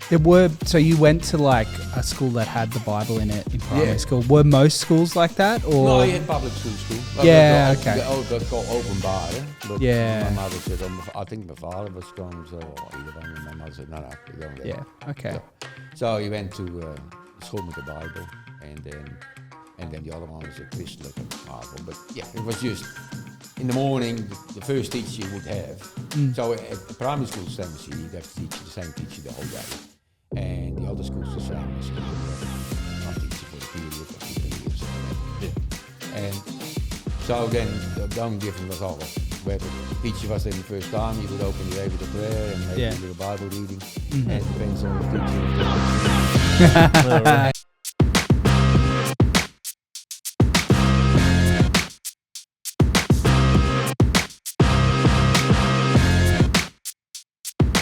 So you went to like a school that had the Bible in it in primary school. Were most schools like that, or No, you had public school. Yeah, okay. That's called openbare. But Yeah. my mother said, I think my father was going, so either one, and my mother said, no, we don't. yeah, okay, So he went to school with the Bible, and then the other one was a Christian Bible. But yeah, it was just in the morning, the first teacher you would have. So at the primary school, same as you'd have to teach the same teacher the whole day. And the other schools the same as one teacher for the period of 15 years. Yeah. And so then the only difference was all whether the teacher was there the first time, you would open your day with a prayer and maybe a little Bible reading. And it depends on the teacher.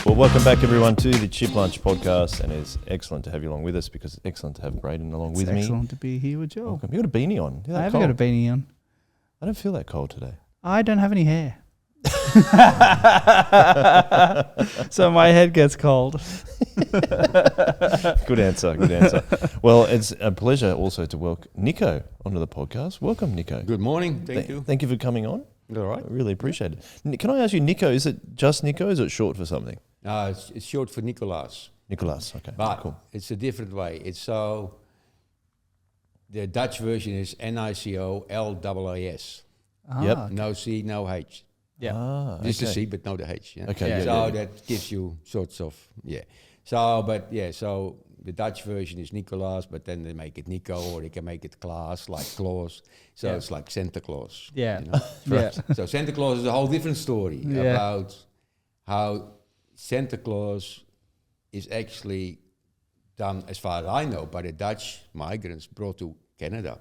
Well, welcome back everyone to the Chip Lunch podcast, and it's excellent to have you along with us because it's excellent to have Brayden along with me. excellent to be here with Joel. Welcome. You got a beanie on. I haven't got a beanie on. I don't feel that cold today. I don't have any hair. So my head gets cold. Good answer. Good answer. Well, it's a pleasure also to welcome Nico onto the podcast. Welcome, Nico. Good morning. Thank you. Thank you for coming on. All right. I really appreciate it. Can I ask you, Nico, is it just Nico? Is it short for something? It's short for Nicolas. Nicolas, okay. But cool. it's a different way. It's so, the Dutch version is NICOLAAS. Yep. No C, no H. Yeah. Ah, Just the okay. C, but no the H. Yeah? Okay, Yeah. So that gives you sorts of, So the Dutch version is Nicolaas, but then they make it Nico, or they can make it Claus, like Claus. So it's like Santa Claus. Yeah. You know? Yeah. So Santa Claus is a whole different story about how Santa Claus is actually done, as far as I know, by the Dutch migrants brought to Canada.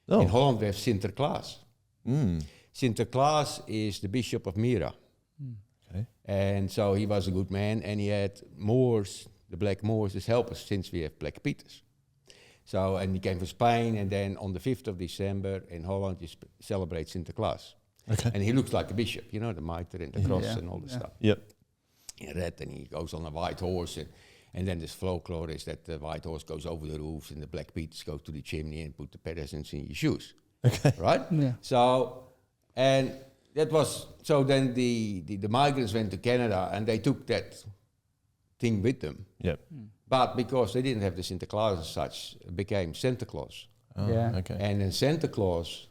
Oh. In Holland we have Sinterklaas. Sinterklaas is the bishop of Myra. Okay. And so he was a good man, and he had Moors, the black Moors, as helpers, since we have Black Peters. So, and he came from Spain, and then on the 5th of December in Holland, you celebrate Sinterklaas. Okay. And he looks like a bishop, you know, the mitre and the cross and all the stuff. Yep. In red, and he goes on a white horse, and then this folklore is that the white horse goes over the roofs, and the Black Peters go to the chimney and put the presents in your shoes. Okay. Right? Yeah. So, and that was, so then the migrants went to Canada, and they took that thing with them. Yep. But because they didn't have the Sinterklaas as such, it became Santa Claus. Oh, Yeah. Okay. And then Santa Claus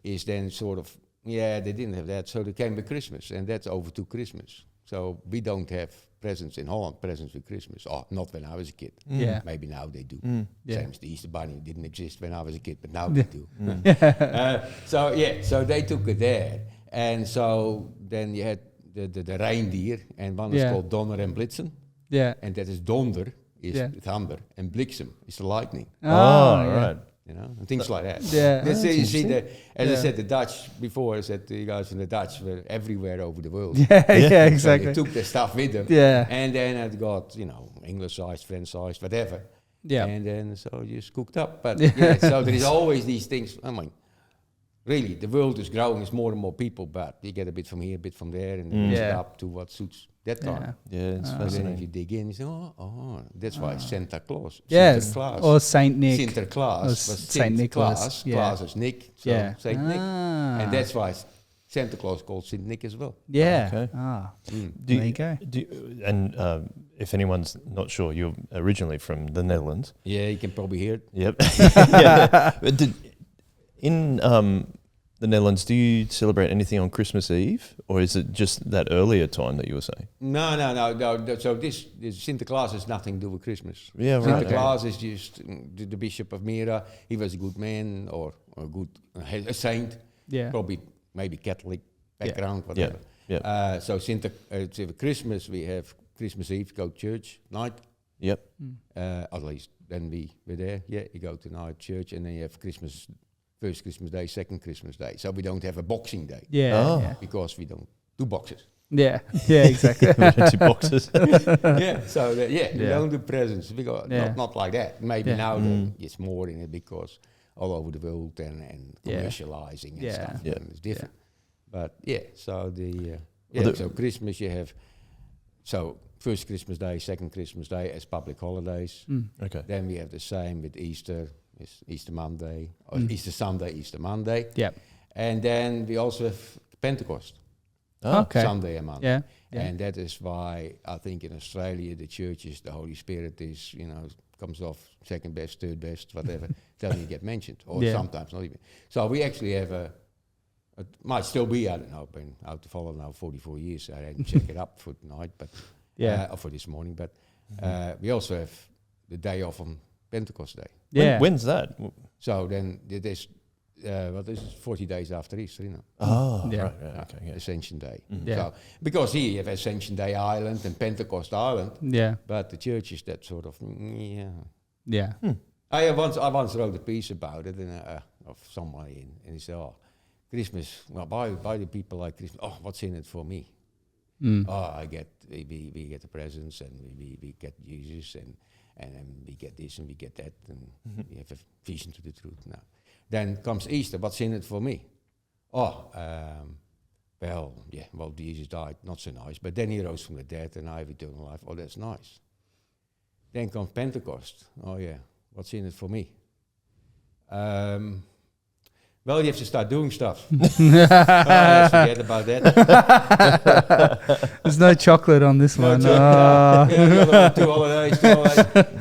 is then sort of, they didn't have that, so they came with Christmas, and that's over to Christmas. So we don't have presents in Holland, presents with Christmas. Oh, not when I was a kid. Yeah. Maybe now they do. Yeah. Same as the Easter Bunny didn't exist when I was a kid, but now they do. So they took it there. And so then you had the reindeer, and one is called Donner and Blitzen. Yeah. And that is Donder, is thunder, and Bliksem is the lightning. Oh, right. You know, and things like that. Yeah. That's That's you see as I Yeah. said, the Dutch before. I said the guys from the Dutch were everywhere over the world. Yeah, Yeah. exactly. So they took their stuff with them. Yeah. And then it got, English-sized, French-sized, whatever. Yeah. And then so you just cooked up. But so there is always these things. I mean, really, the world is growing. There's more and more people, but you get a bit from here, a bit from there, and mix it up to what suits that time. Yeah, it's And then if fascinating. you dig in, you say, that's why Santa Claus. Yes. Sinterklaas. Or Saint Nick. Sinterklaas Or was Saint Nicholas, Claus. yeah. Claus is Nick, so Yeah. Saint Nick. Ah. And that's why Santa Claus called Saint Nick as well. Yeah. Okay. There you go. And if anyone's not sure, you're originally from the Netherlands. Yeah, you can probably hear it. Yep. Yeah. But in the Netherlands, do you celebrate anything on Christmas Eve, or is it just that earlier time that you were saying? No. So this Sinterklaas has nothing to do with Christmas. Yeah, right. Sinterklaas is just the bishop of Myra. He was a good man or a saint. Yeah. Probably maybe Catholic background, whatever. Yeah. So Christmas, we have Christmas Eve, go to church, night. Yep. At least then we were there. Yeah, you go to night church, and then you have Christmas, first Christmas Day, second Christmas Day. So we don't have a Boxing Day. Yeah. Oh. Yeah. Because we don't do boxes. Yeah. Yeah. Exactly. Emergency boxes. Yeah, so we Yeah. don't do presents. We got not like that. Maybe now it's more in it because all over the world and commercializing and stuff. Yeah. And it's different. But so Well, so Christmas you have. So first Christmas Day, second Christmas Day as public holidays. Okay. Then we have the same with Easter, Easter Monday, or Easter Sunday, Easter Monday. Yep. And then we also have Pentecost, Okay. Sunday and Monday. Yeah. Yeah. And that is why I think in Australia the churches, the Holy Spirit is, comes off second best, third best, whatever, doesn't even get mentioned, or sometimes not even. So we actually have it might still be, I don't know, I've been out to follow now 44 years, so I didn't check it up for tonight, but or for this morning, but we also have the day off on Pentecost Day. Yeah. When's that? So then it is, 40 days after Easter, Oh, Yeah. right. Okay. Yeah. Ascension Day. Yeah. So, because here you have Ascension Day Island and Pentecost Island, Yeah. but the church is that sort of, Yeah. I once wrote a piece about it of somebody, and he said, "Oh, Christmas. Well, why do people like Christmas? Oh, what's in it for me? Oh, we get the presents, and we get Jesus, and we get this and we get that, and we have a vision to the truth. Now, then comes Easter. What's in it for me? Oh, Jesus died. Not so nice, but then he rose from the dead, and I have eternal life. Oh, that's nice. Then comes Pentecost. Oh yeah, what's in it for me? Well, you have to start doing stuff. Let's forget about that. There's no chocolate on this one. Two holidays.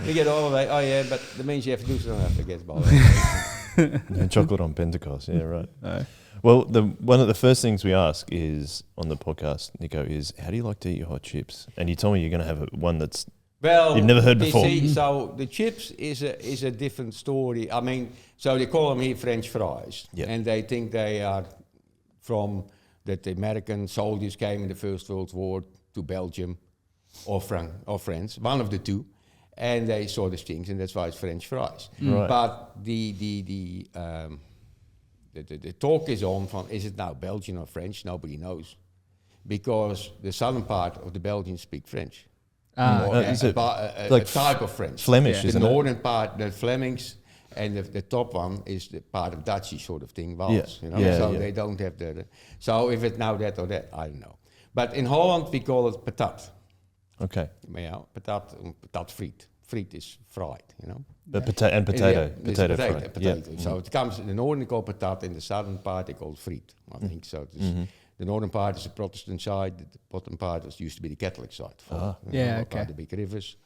You get a holiday. Oh yeah, but that means you have to do something. I forget about it. No chocolate on Pentecost. Yeah, right. No. Well, one of the first things we ask is on the podcast, Nico, is how do you like to eat your hot chips? And you told me you're going to have one that's you've never heard before. See, so the chips is a different story. I mean, so they call them here French fries, and they think they are from that the American soldiers came in the First World War to Belgium or France, one of the two, and they saw these things, and that's why it's French fries. Right. But the talk is on from is it now Belgian or French? Nobody knows, because the southern part of the Belgians speak French. Is it a type of French. Flemish, The isn't northern part, the Flemings, and the top one is the part of Dutchy sort of thing, Wals. So they don't have so if it's now that or that, I don't know. But in Holland we call it patat. Okay. Yeah, patat friet. Friet is fried, But potato fry. Potato. So it comes in the northern they call patat, in the southern part they call friet. I think so. The northern part is the Protestant side. The bottom part used to be the Catholic side. By the big rivers.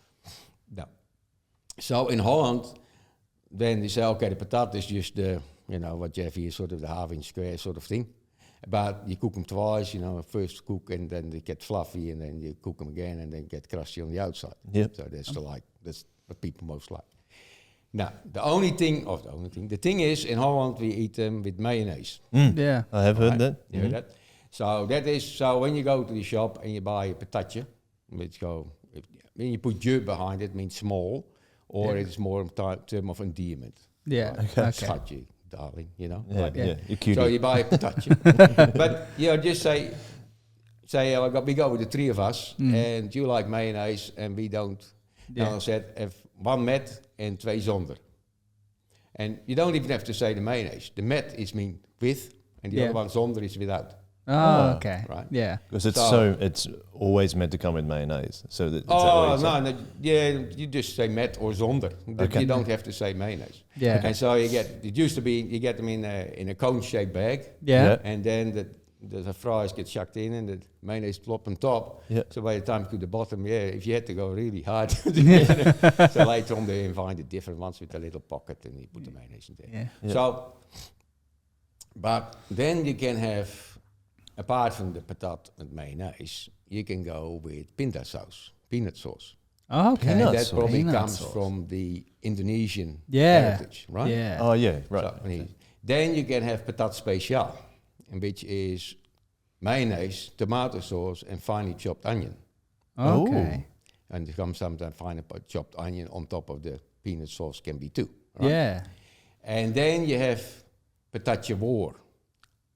No. So in Holland, then they say, okay, the patat is just what you have here, sort of the half-inch square sort of thing. But you cook them twice, first cook and then they get fluffy, and then you cook them again and then get crusty on the outside. Yep. So that's that's what people most like. Now, the thing is, in Holland we eat them with mayonnaise. Yeah. I have heard that. You heard that? So when you go to the shop and you buy a patatje, when you put je behind it, means small, or it's more in term of endearment. Yeah. Right? Okay. Schatje, darling, Yeah, you're cute. So you buy a patatje. But just say we go with the three of us, and you like mayonnaise and we don't. Yeah. Dan said, have one met en twee zonder. And you don't even have to say the mayonnaise. The met is mean with, and the other one zonder is without. Oh, okay. Right. Yeah. Because it's always meant to come with mayonnaise. So that, you just say met or zonder. But you don't have to say mayonnaise. Yeah. And so you get them in a cone-shaped bag. Yeah. And then the fries get chucked in and the mayonnaise plop on top. Yeah. So by the time to the bottom, if you had to go really hard. So later on they invented different ones with a little pocket and you put the mayonnaise in there. Yeah. So, but then you can have, apart from the patat and mayonnaise, you can go with peanut sauce. Oh, okay. And that probably comes from the Indonesian Yeah. heritage, right? Yeah. Oh, yeah, right. So, then you can have patat speciaal, which is mayonnaise, tomato sauce, and finely chopped onion. Okay. And there comes sometimes finely chopped onion on top of the peanut sauce can be too. Right? Yeah. And then you have patatje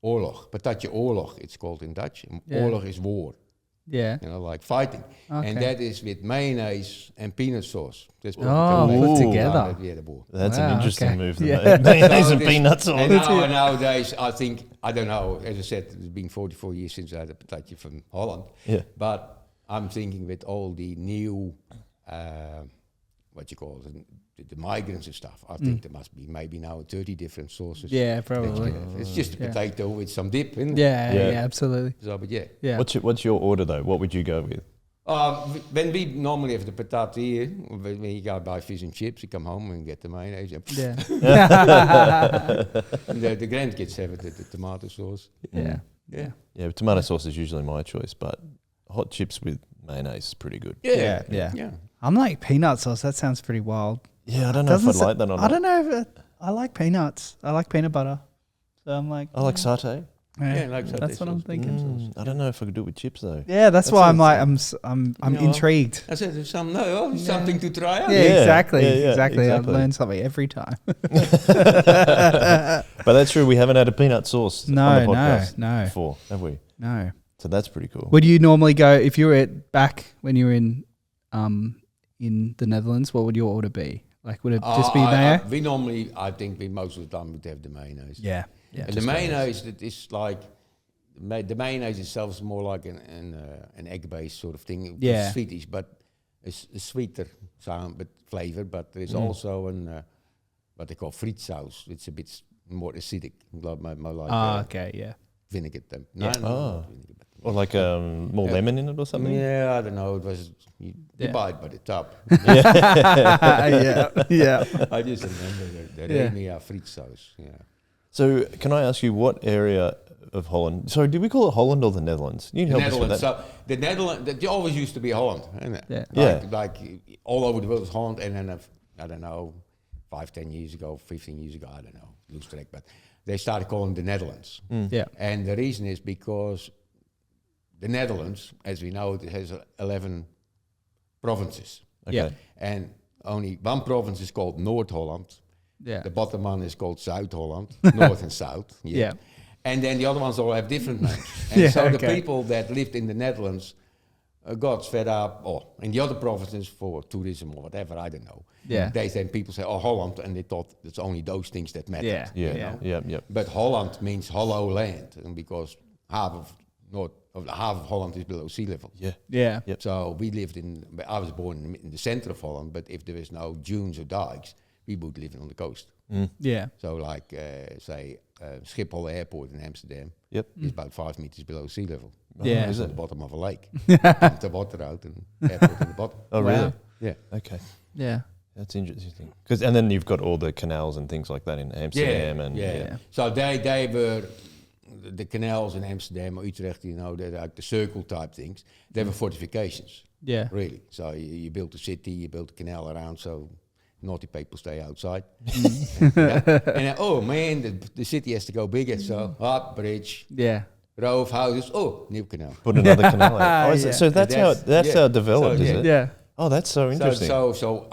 oorlog. Patatje oorlog, it's called in Dutch. Yeah. Oorlog is war. Yeah. Like fighting. Okay. And that is with mayonnaise and peanut sauce. That's what put together. That's Wow, an interesting okay. move. Yeah. Mayonnaise and peanuts on And it. nowadays, I think, I don't know, as I said, it's been 44 years since I had a patatje from Holland. Yeah. But I'm thinking with all the new, what you call it, the migrants and stuff. I think there must be maybe now 30 different sauces. Yeah, that you probably. have. It's just a potato with some dip in. Yeah, absolutely. So, but yeah. Yeah. What's your order though? What would you go with? When we normally have the patat here, when you go buy fish and chips, you come home and get the mayonnaise. And Yeah. the grandkids have it, the tomato sauce. Yeah. Yeah, tomato sauce is usually my choice, but hot chips with mayonnaise is pretty good. Yeah. I'm like peanut sauce. That sounds pretty wild. Yeah, I don't know if I'd like that or not. I don't know if I like peanuts. I like peanut butter. So I'm like, I like satay. Yeah, like satay that's what I'm sauce. thinking. I don't know if I could do it with chips though. Yeah, that's why I'm like, sounds- I'm You know, intrigued. I said, there's something to try out. Yeah, Yeah, exactly. yeah, Exactly. I exactly. learn something every time. But that's true. We haven't had a peanut sauce on the podcast no. before, have we? No. So that's pretty cool. Would you normally go if you were back when you were in the Netherlands? What would your order be? Like, would it just be mayo? We normally, I think we most of the time would have the mayonnaise. Yeah. And the mayonnaise, that is like, the mayonnaise itself is more like an egg-based sort of thing. Yeah. It's sweetish, but it's a sweeter sound, but flavor. But there's also what they call friet sauce. It's a bit more acidic, more like Okay. Yeah. vinegar. No, Yeah. not vinegar, but Or like more lemon in it or something? yeah, I don't know. It was you Yeah. buy it by the top. Yeah. I just remember the Yeah. Remia friet sauce. Yeah. So can I ask you what area of Holland? Sorry, did we call it Holland or the Netherlands? You can help us with Netherlands. that. So the Netherlands, that always used to be Holland, isn't it? Yeah. Like all over the world was Holland, and then I don't know, 5-10 years ago, 15 years ago, I don't know, lose track, but they started calling the Netherlands. Yeah. And the reason is because the Netherlands, as we know, it has 11 provinces, Okay. Yeah. and only one province is called North Holland. Yeah. The bottom one is called South Holland, North and South. Yeah. And then the other ones all have different names. And Yeah, so the okay. people that lived in the Netherlands got fed up, or in the other provinces for tourism or whatever, I don't know. Yeah. Then people say, oh, Holland, and they thought it's only those things that mattered. Yeah. Yeah, you know? yeah. But Holland means hollow land, and because half of Holland is below sea level. Yeah. Yeah. Yep. So we lived I was born in the center of Holland, but if there was no dunes or dikes, we would live on the coast. Yeah. So like, say, Schiphol Airport in Amsterdam Yep. is about 5 meters below sea level. Yeah. It's at the bottom of a lake. Pump the water out and airport at the bottom. Oh, Wow. really? Yeah. Okay. Yeah. That's interesting. And then you've got all the canals and things like that in Amsterdam. Yeah. So they were, the canals in Amsterdam or Utrecht, you know, they're like the circle type things. They were fortifications, Yeah. really. So you built a city, you built a canal around, so naughty people stay outside. And oh man, the city has to go bigger, so bridge, Yeah. roof, houses, new canal. Put another canal out. Oh, is it- Yeah. so that's how it developed, So, is yeah. it? Yeah. Oh, that's so interesting. So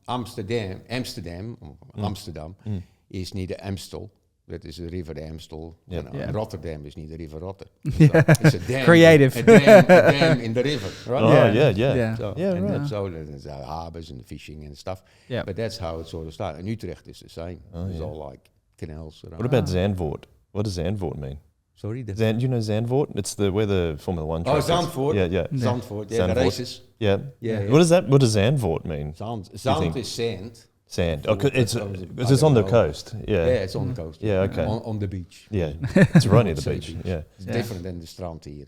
Amsterdam is near the Amstel. That is the river Amstel. Yeah. You know, Yeah. Rotterdam is near the river Rotter. So it's a dam. Creative. A dam in the river, right? Oh, Yeah. yeah. Yeah. So, Yeah, and right. so there's harbors and fishing and stuff. Yeah. But that's how it sort of started. And Utrecht is the same. It's yeah. all like canals around. What about Zandvoort? What does Zandvoort mean? Sorry? Do you know Zandvoort? It's where the Formula One track is. Zandvoort. Yeah. Zandvoort. Yeah, the Zandvoort. races. Yeah. Yeah. What does Zandvoort mean? Zand think? is sand. Sand. Oh, it's I on don't the know. coast. Yeah, Yeah. it's on the coast. Yeah, okay. On the beach. Yeah. It's right near the Say beach. beach. Yeah. It's different than the strand here.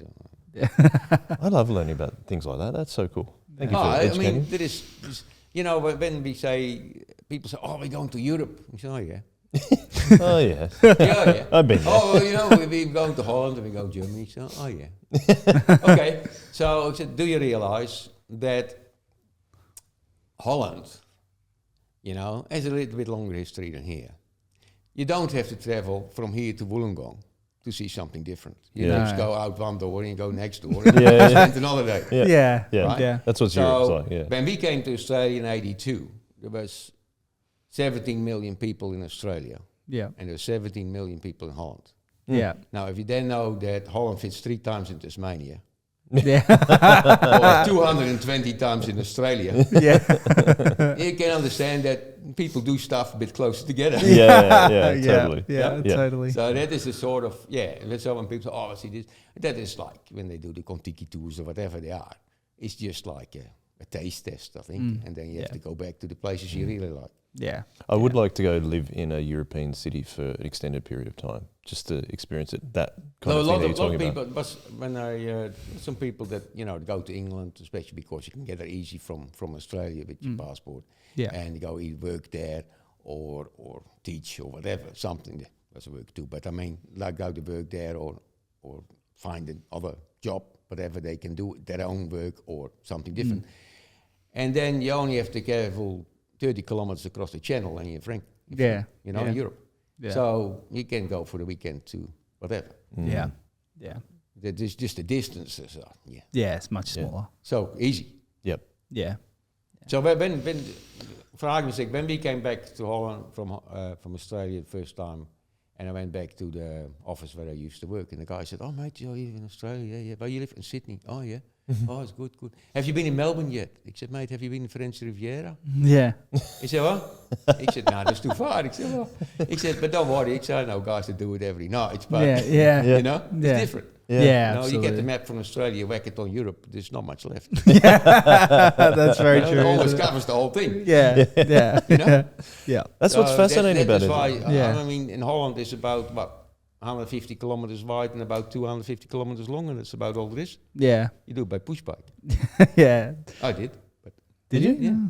I love learning about things like that. That's so cool. Thank you for I educating. mean, there is, you know, when we say, people say, oh, we're going to Europe. We say, oh, yeah. Oh, yeah. Yeah. I've been there. Oh, well, you know, we're going to Holland and we go to Germany. So, oh, yeah. Okay. So, do you realize that Holland, you know, has a little bit longer history than here? You don't have to travel from here to Wollongong to see something different. You Yeah. just go out one door and you go next door and Yeah, yeah. spend another day. Yeah. Yeah. Yeah. Right? Yeah. That's what So Europe's like. Yeah. when we came to Australia in '82, there was 17 million people in Australia, Yeah. and there were 17 million people in Holland. Yeah. Now, if you then know that Holland fits 3 times in Tasmania, Yeah. or 220 times in Australia, Yeah. you can understand that people do stuff a bit closer together. Yeah, totally. Yeah. Yeah. Totally. So that is a sort of, and so when people say, oh, I see this, that is like when they do the Contiki tours or whatever they are. it's just like a taste test, I think. And then you have to go back to the places you really like. Yeah. I would like to go live in a European city for an extended period of time, just to experience it. That kind of thing that you're talking about. But when some people that go to England, especially because you can get there easy from Australia with your passport, and you go either work there or teach or whatever, something that's work too. But I mean, like go to work there or find another job, whatever they can do, their own work or something different, and then you only have to travel 30 kilometers across the channel and you're Frank. In Europe. Yeah. So you can go for the weekend to whatever. Yeah. That is just the distances. Yeah, it's much smaller. So easy. Yep. Yeah. So when for argument's sake, when we came back to Holland from Australia the first time, and I went back to the office where I used to work, and the guy said, "Oh mate, you live in Australia? Yeah. But you live in Sydney? Oh yeah. Oh, it's good. Have you been in Melbourne yet?" I said, "Mate, have you been in French Riviera?" Yeah. He said, "What?" I said, "No, that's too far." I said, "Well," he said, "But don't worry." I said, "I know guys that do it every night." But it's different. You get the map from Australia, whack it on Europe. There's not much left. That's very true. It always covers the whole thing. Yeah. Yeah. That's what's fascinating about it. That's why, I mean, in Holland it's about 150 kilometers wide and about 250 kilometers long, and that's about all there is. Yeah. You do it by push bike. Yeah. I did. But Did you? Yeah.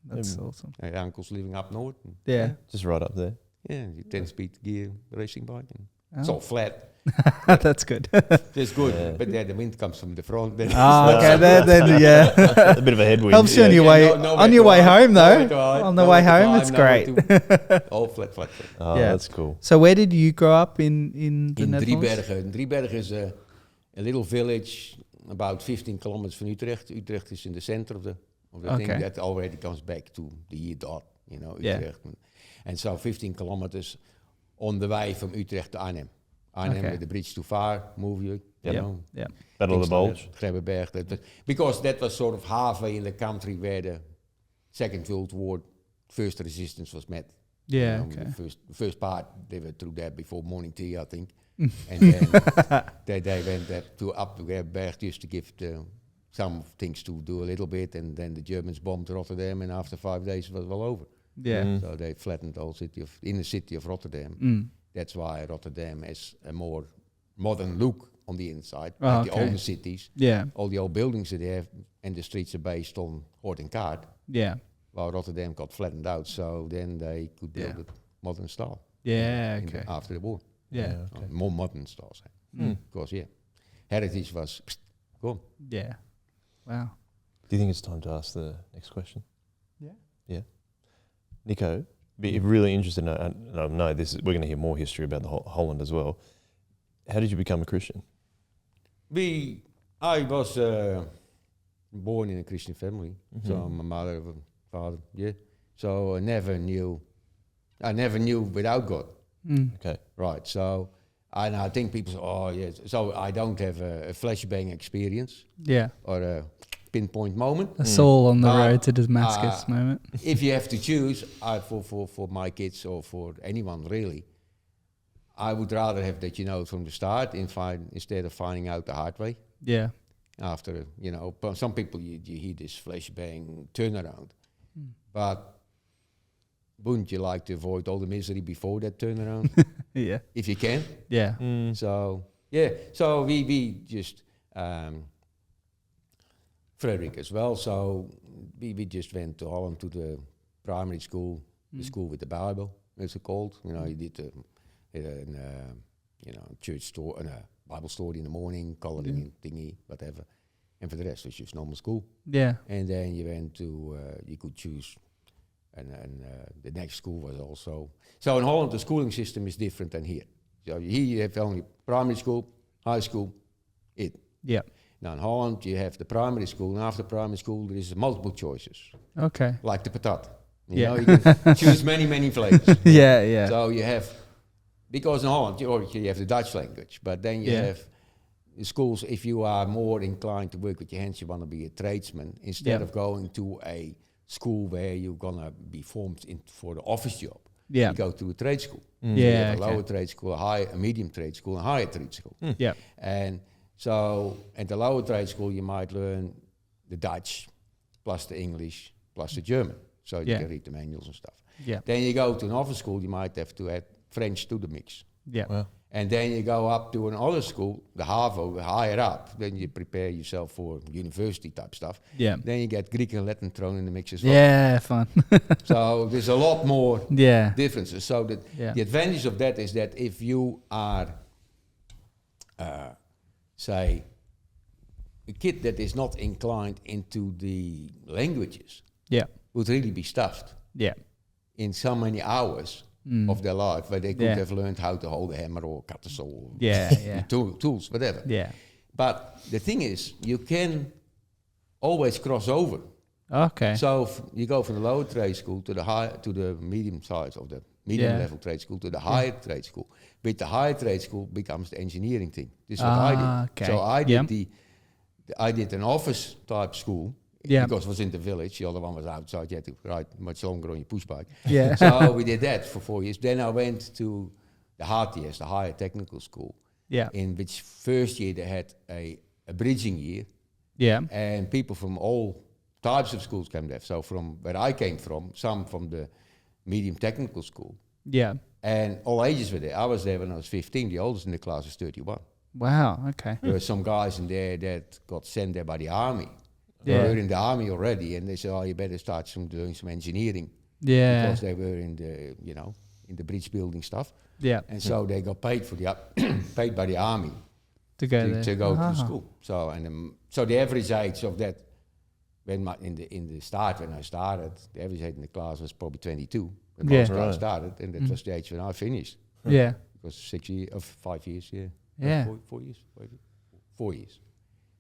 That's awesome. My uncle's living up north. Yeah. Just right up there. Yeah, 10-speed gear racing bike. And it's all flat. That's good. It's good, but then the wind comes from the front. Then Okay, then yeah. A bit of a headwind. Helps you on your way home though. On the way home, it's great. All flat. Oh, that's cool. So where did you grow up in the Netherlands? Driebergen. Driebergen is a little village about 15 kilometers from Utrecht. Utrecht is in the center of the thing. That already comes back to the year dot, Utrecht. And so 15 kilometers on the way from Utrecht to Arnhem. Arnhem with the bridge too far, move you. Yeah. Battle of the Bulge. Driebergen. Because that was sort of halfway in the country where the Second World War first resistance was met. Yeah, The first part, they were through there before morning tea, I think. And then they went up to Driebergen just to give some things to do a little bit, and then the Germans bombed Rotterdam, and after 5 days it was well over. Yeah. So they flattened the whole inner city of Rotterdam. That's why Rotterdam has a more modern look on the inside. Like the older cities, all the old buildings that they have, and the streets are based on Hoort and Kaart. Yeah. While Rotterdam got flattened out, so then they could build it modern style. Yeah, After the war. Yeah. More modern styles. Because, heritage was gone. Yeah. Wow. Do you think it's time to ask the next question? Yeah. Nico, be really interested in, and I know we're going to hear more history about the Holland as well. How did you become a Christian? I was born in a Christian family, so my mother and father, So I never knew without God. Okay. Right, so and I think people say, so I don't have a flashbang experience. Yeah. Or a pinpoint moment. A Saul on the road to Damascus moment. If you have to choose, for my kids or for anyone really, I would rather have that from the start instead of finding out the hard way. Yeah. After, some people you hear this flashbang turnaround, but wouldn't you like to avoid all the misery before that turnaround? Yeah. If you can. Yeah. So we just Frederica as well. So we just went to Holland to the primary school, the school with the Bible, as it's called. You did church store and a Bible story in the morning, coloring thingy, whatever. And for the rest, it was just normal school. Yeah. And then you went to, you could choose, and the next school was also. So in Holland, the schooling system is different than here. So here you have only primary school, high school, Yeah. Now in Holland, you have the primary school, and after primary school, there is multiple choices. Okay. Like the patat. You can choose many flavors. Yeah. So you have, because in Holland, you have the Dutch language, but then you have the schools, if you are more inclined to work with your hands, you want to be a tradesman, instead of going to a school where you're going to be formed for the office job. You go to a trade school. So you have a lower trade school, a medium trade school, and a higher trade school. And so at the lower trade school, you might learn the Dutch, plus the English, plus the German. So you can read the manuals and stuff. Yeah. Then you go to another school, you might have to add French to the mix. Yeah. Wow. And then you go up to another school, the HAVO, higher up. Then you prepare yourself for university type stuff. Yeah. Then you get Greek and Latin thrown in the mix as well. Yeah, fun. So there's a lot more differences. So that the advantage of that is that if you are, say, a kid that is not inclined into the languages, would really be stuffed in so many hours of their life where they could have learned how to hold a hammer or cut a saw, tools, whatever. Yeah. But the thing is, you can always cross over. Okay. So you go from the lower trade school to the medium size of the medium level trade school to the higher trade school. With the higher trade school becomes the engineering thing. This is what I did. Okay. So I did an office type school. Because it was in the village, the other one was outside, you had to ride much longer on your push bike. Yeah. So we did that for 4 years. Then I went to the HTS, the higher technical school. Yeah. In which first year they had a bridging year. Yeah. And people from all types of schools came there. So from where I came from, some from the medium technical school. Yeah. And all ages were there. I was there when I was 15. The oldest in the class was 31. Wow, okay. There were some guys in there that got sent there by the army. They were in the army already, and they said, "Oh, you better start doing some engineering." Yeah, because they were in the in the bridge building stuff. Yeah, and so they got paid for paid by the army to go to the school. So so the average age of that when in the start when I started, the average age in the class was probably 22 when most class started, and that was the age when I finished. Yeah, it was 6 years of 5 years. Yeah, 4 years. 4 years.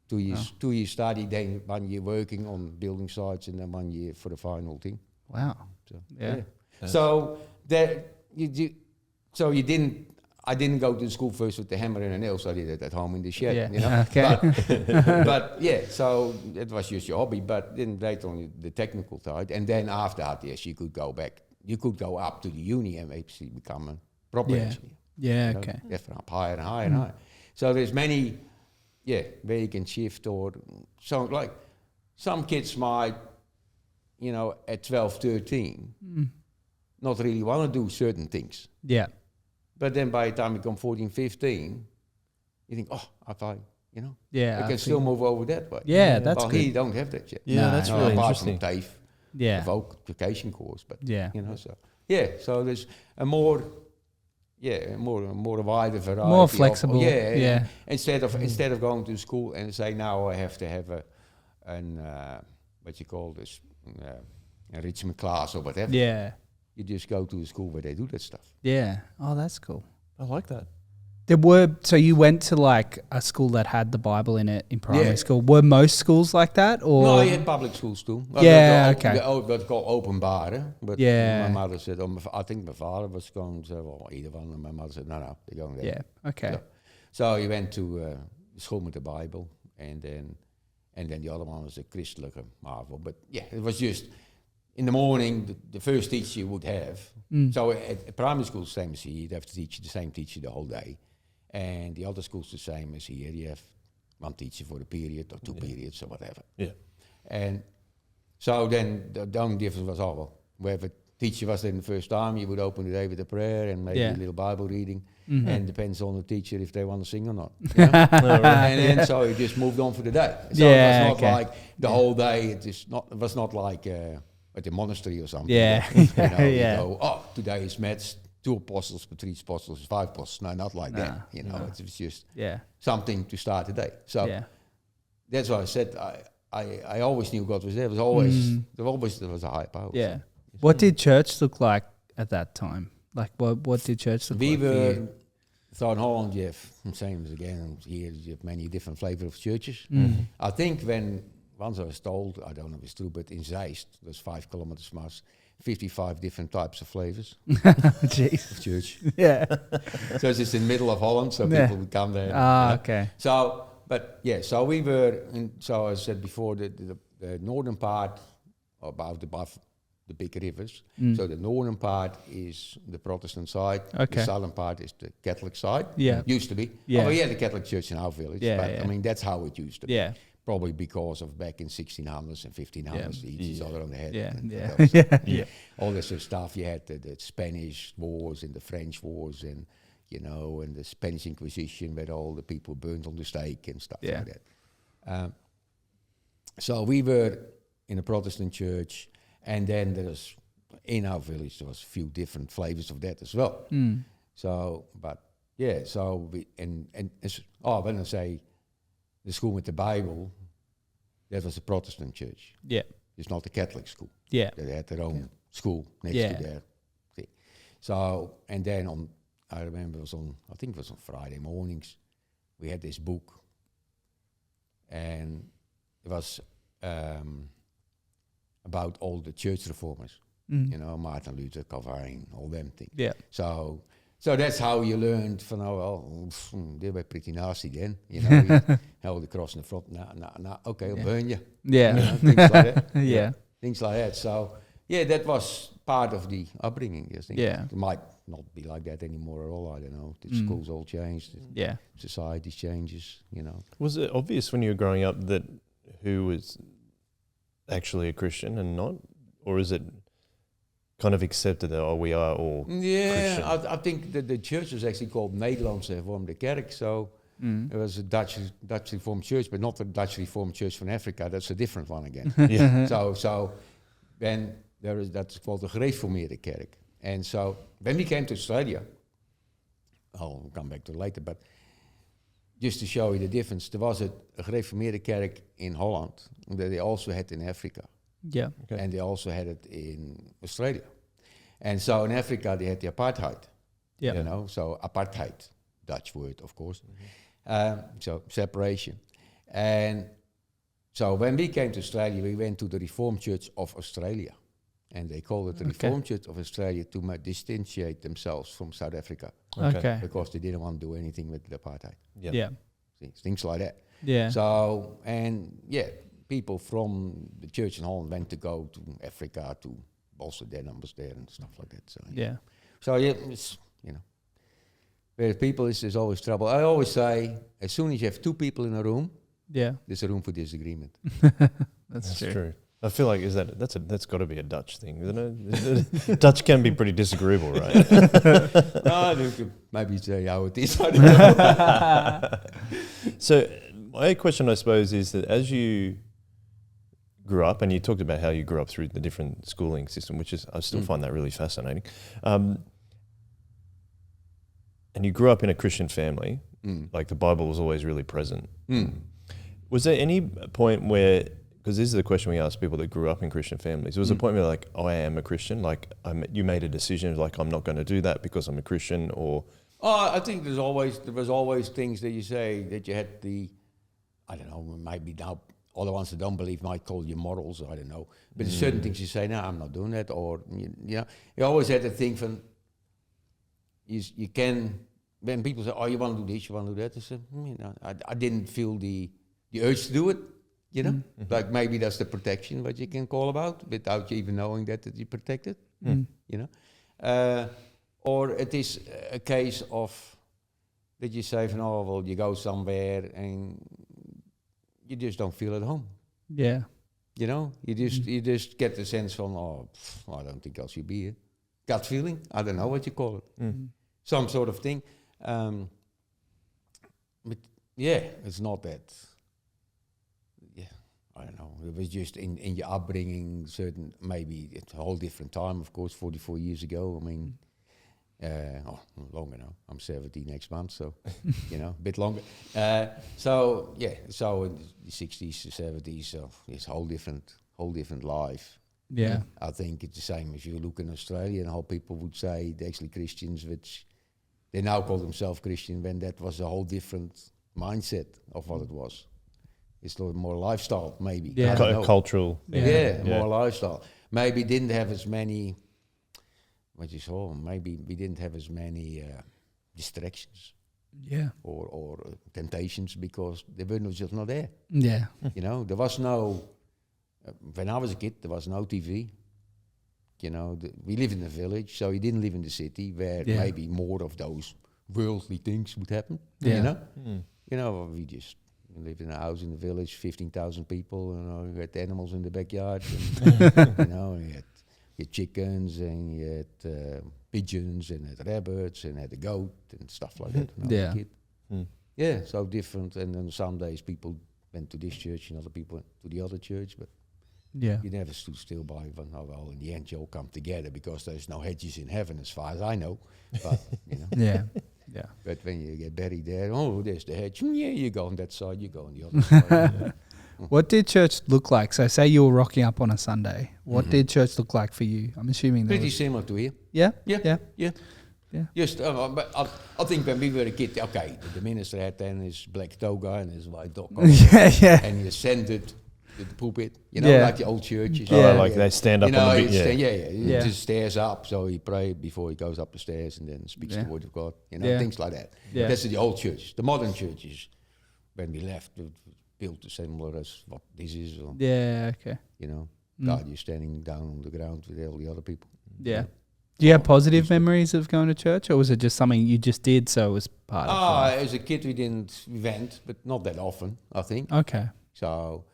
2 years, 2 years study, then 1 year working on building sites, and then 1 year for the final thing. Wow. So, so that you didn't. I didn't go to school first with the hammer and a nail. So I did it at home in the shed. Yeah. You know? Okay. But so it was just your hobby. But then later on the technical side, and then after that, you could go back. You could go up to the uni and maybe become a proper engineer. Yeah. Okay. Up higher and higher and higher. So there's many. Yeah, where you can shift or so like some kids might, at 12, 13, not really want to do certain things. Yeah. But then by the time you come 14, 15, you think, if I can still move over that way. Yeah, that's good. He don't have that yet. Yeah, that's really interesting. Apart from TAFE, the vocation course, but so there's a more wider variety. More flexible. Instead of going to school and say now I have to have enrichment class or whatever. Yeah. You just go to a school where they do that stuff. Yeah. Oh, that's cool. I like that. So you went to like a school that had the Bible in it in primary school. Were most schools like that, or no? You had public schools too. Okay. What's called openbare. But my mother said, I think my father was going to say, well, either one. And my mother said, no, they're going there. Yeah. Okay. So he went to school with the Bible, and then the other one was a christelijke marvel. But it was just in the morning. The first teacher you would have. So at primary school, same as here, you'd have to teach the same teacher the whole day. And the other school's the same as here. You have one teacher for a period or two periods or whatever. Yeah. And so then the only difference was, wherever teacher was there in the first time, you would open the day with a prayer and maybe a little Bible reading. Mm-hmm. And depends on the teacher if they want to sing or not. And then so you just moved on for the day. So it was not like the whole day. It was not like at the monastery or something. Yeah. You go, today is maths. 2 apostles, 3 apostles, 5 apostles. No, not like that. It was just something to start the day. So that's why I said I always knew God was there. There was a high power. Yeah. What did church look like at that time? Like what did church look like? We were, so in Holland you have, same as again, here you have many different flavors of churches. Mm. I think once I was told, I don't know if it's true, but in Zeist, there's 5 kilometers from us, 55 different types of flavors of church. Yeah. So it's just in the middle of Holland, so people would come there. Okay. So, so we were, so I said before, the northern part, above the big rivers. So the northern part is the Protestant side. Okay. The southern part is the Catholic side. Yeah. Used to be. Yeah. We had a Catholic church in our village, but I mean, that's how it used to be. Yeah. Probably because of back in 1600s and 1500s, each other on the head. Yeah. All this sort of stuff. You had the Spanish wars and the French wars and, and the Spanish Inquisition where all the people burned on the stake and stuff like that. So we were in a Protestant church, and then in our village there was a few different flavors of that as well. So, but yeah, so when I say the school with the Bible, that was a Protestant church. Yeah. It's not a Catholic school. Yeah. They had their own school next to their thing. So, and then I remember I think it was on Friday mornings, we had this book, and it was about all the church reformers, Martin Luther, Calvin, all them things. Yeah. So that's how you learned from, they were pretty nasty then, you held the cross in the front, okay, I'll burn you. Yeah. Things like that. Yeah. Things like that. So, yeah, that was part of the upbringing, I think. Yeah. It might not be like that anymore at all, I don't know. The schools all changed. Yeah. Society changes, Was it obvious when you were growing up that who was actually a Christian and not? Or is it kind of accepted that, we are all Christian? I think that the church was actually called Nederlandse Hervormde Kerk, so it was a Dutch Reformed church, but not the Dutch Reformed Church from Africa. That's a different one again. So then that's called the Gereformeerde Kerk. And so when we came to Australia, I'll come back to it later, but just to show you the difference, there was a Gereformeerde Kerk in Holland that they also had in Africa. Yeah. Okay. And they also had it in Australia. And so in Africa, they had the apartheid. Yeah. So apartheid, Dutch word, of course. So separation. And so when we came to Australia, we went to the Reformed Church of Australia. And they called it the Reformed Church of Australia to differentiate themselves from South Africa. Okay. Because they didn't want to do anything with the apartheid. Yeah. Things like that. Yeah. So, people from the church in Holland went to go to Africa to bolster their numbers there and stuff like that. So it's, where people there's always trouble. I always say, as soon as you have two people in a room, there's a room for disagreement. That's true. I feel like that's got to be a Dutch thing, isn't it? Dutch can be pretty disagreeable, right? No, you could maybe say how it is. I don't know. So my question, I suppose, is that as you grew up, and you talked about how you grew up through the different schooling system, which is, I still find that really fascinating. And you grew up in a Christian family, like the Bible was always really present. Was there any point where, because this is the question we ask people that grew up in Christian families, was a point where like, I am a Christian, like you made a decision, like I'm not going to do that because I'm a Christian, or? I think there was always things that you say that you had I don't know, maybe now all the ones that don't believe might call you morals, I don't know. But there's certain things you say, no, I'm not doing that, or, you always had the thing from, you can, when people say, you want to do this, you want to do that, I said, I didn't feel the urge to do it, like maybe that's the protection, what you can call about, without you even knowing that you're protected, or it is a case of that you say, you go somewhere and you just don't feel at home. Yeah. You just get the sense from, I don't think I should be here. Gut feeling, I don't know what you call it. Some sort of thing. But it's not that. I don't know. It was just in your upbringing, maybe it's a whole different time, of course, 44 years ago. I mean, longer now. I'm 70 next month, so, a bit longer. So in the 60s, 70s, so it's a whole different life. Yeah. I think it's the same if you look in Australia and how people would say they're actually Christians, which they now call themselves Christian, when that was a whole different mindset of what it was. It's a little more lifestyle, maybe. Yeah. Cultural. More lifestyle. Maybe didn't have as many, maybe we didn't have as many distractions. Yeah. Or temptations, because they were just not there. Yeah. There was no, when I was a kid, there was no TV. We live in a village, so you didn't live in the city where maybe more of those worldly things would happen. Yeah. We just You lived in a house in the village, 15,000 people. You know, you had animals in the backyard. And, you know, you had chickens and you had pigeons and had rabbits and had a goat and stuff like that. When I was a kid. Yeah, so different. And then some days people went to this church and other people went to the other church, but you never stood still by one. Oh, well, in the end you all come together because there's no hedges in heaven as far as I know. But, you know. Yeah. But when you get buried there, oh, there's the hedge. Yeah, you go on that side, you go on the other side. What did church look like? So say you were rocking up on a Sunday. What did church look like for you? I'm assuming pretty similar to here. Yeah? Yeah. Just, but I think when we were a kid, okay, the minister had then his black toga and his white dog, and he ascended to the pulpit, you know, like the old churches. They stand up on the he just stairs up, so he prays before he goes up the stairs and then speaks the word of God, you know, things like that. Yeah. That's the old churches. The modern churches, when we left, built similar as what this is. Or, you know, God, you're standing down on the ground with all the other people. Yeah. Do you have positive memories of going to church, or was it just something you just did, so it was part of life? As a kid, we went, but not that often, I think. Okay. So,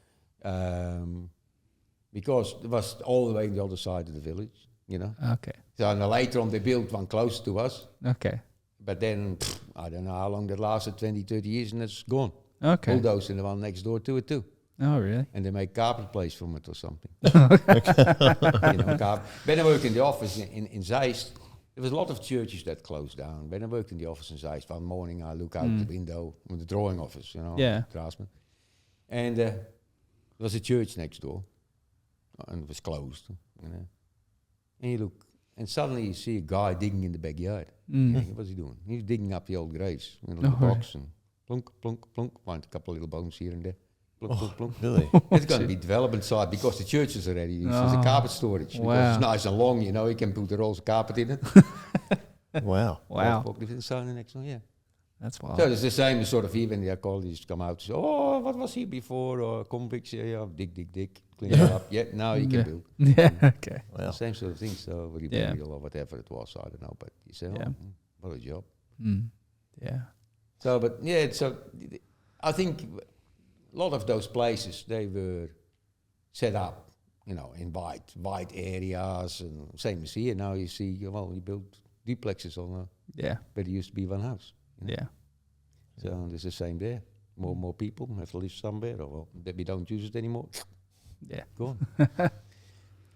because it was all the way on the other side of the village, you know. Okay. So later on, they built one close to us. Okay. But then, I don't know how long that lasted, 20, 30 years, and it's gone. Okay. Bulldoze and the one next door to it too. Oh, really? And they make carpet place from it or something. You know, when I worked in the office in Zeist, there was a lot of churches that closed down. When I worked in the office in Zeist, one morning I look out the window in the drawing office, you know, draftsman. And there was a church next door, and it was closed. You know. And you look, and suddenly you see a guy digging in the backyard. What's he doing? He's digging up the old graves in a little box and plunk, plunk, plunk, find a couple of little bones here and there. Plunk, plunk, plunk. Really? It's going to be development side because the church is already used as a carpet storage. Because it's nice and long, you know, you can put the rolls of carpet in it. Wow. So the next one, yeah. That's wild. So it's the same sort of even the colleagues come out and say, oh, what was here before? Or convicts, dig, clean it up. Yeah, now you can build. Yeah, okay. Wow. Same sort of thing, so reburial or whatever it was, I don't know. But you say, what a job. Yeah. So, but yeah, so I think a lot of those places, they were set up, you know, in wide areas, and same as here. Now you see, well, you build duplexes on where there used to be one house. You know? Yeah. So it's the same there. More people have to live somewhere, or well, that we don't use it anymore. Yeah. Go on.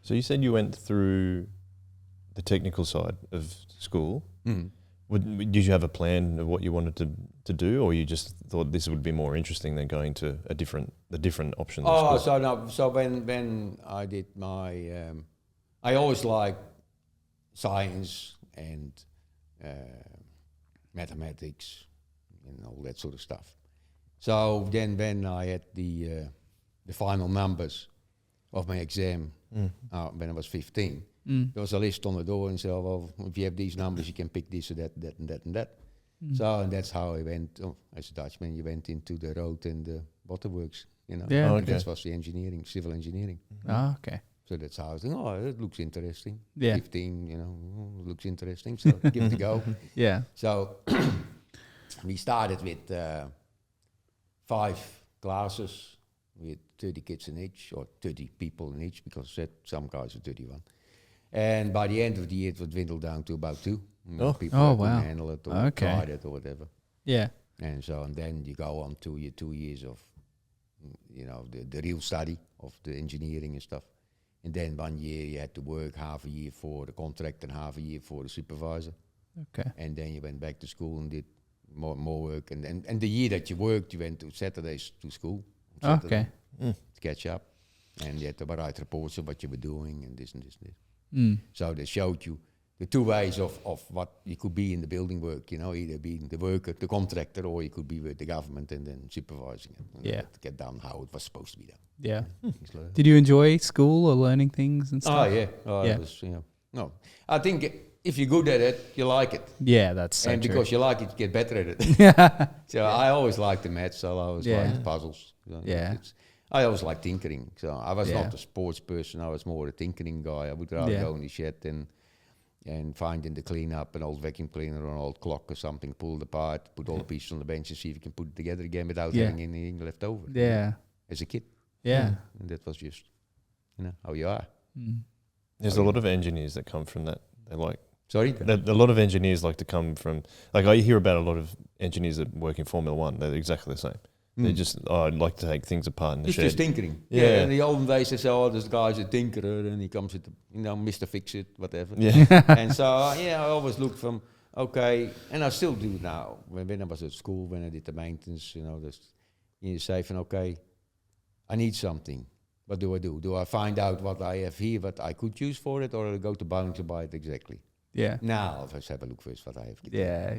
So you said you went through the technical side of school. Did you have a plan of what you wanted to do, or you just thought this would be more interesting than going to the different options? So when I did my, I always liked science and mathematics and all that sort of stuff. So then when I had the final numbers of my exam when I was 15. There was a list on the door and said, well, if you have these numbers, you can pick this or that, that and that and that. So and that's how I went, as a Dutchman, you went into the road and the waterworks, you know. Yeah. And that was the engineering, civil engineering. Okay. So that's how I was thinking, it looks interesting. Yeah. 15, you know, looks interesting, so give it a go. Yeah. So we started with 5 classes with 30 kids in each, or 30 people in each, because some guys were 31. And by the end of the year, it would dwindle down to about 2. People that couldn't handle it or tried it or whatever. Yeah. And then you go on to your 2 years of, you know, the real study of the engineering and stuff. And then 1 year you had to work half a year for the contractor and half a year for the supervisor. Okay. And then you went back to school and did more work. And the year that you worked, you went to Saturdays to school. Okay. To catch up. And you had to write reports of what you were doing and this and this and this. So they showed you the 2 ways of what you could be in the building work, you know, either being the worker, the contractor, or you could be with the government and then supervising it. To get done how it was supposed to be done. Yeah. Did you enjoy school or learning things and stuff? It was, you know, no. I think if you're good at it, you like it. Yeah, that's so and true. because you like it, you get better at it. So I always liked the maths, so I always liked the puzzles. So I always liked tinkering. So I was not a sports person. I was more a tinkering guy. I would rather go in the shed and and finding the cleanup, an old vacuum cleaner or an old clock or something, pull it apart, put all the pieces on the bench and see if you can put it together again without having anything left over. Yeah. As a kid. Yeah. And that was just, how you are. There's a lot of engineers that come from that. They like. Sorry? A lot of engineers like to come from, like I hear about a lot of engineers that work in Formula One. They're exactly the same. They just, I'd like to take things apart in the it's shed. just tinkering. Yeah. In the olden days, they say, this guy's a tinkerer and he comes with, Mr. Fix-It, whatever. Yeah. And so, I always look from, okay, and I still do now. When I was at school, when I did the maintenance, you say, okay, I need something. What do I do? Do I find out what I have here, what I could use for it, or I go to Bowling to buy it exactly? Yeah. Now, let's have a look first what I have. Yeah.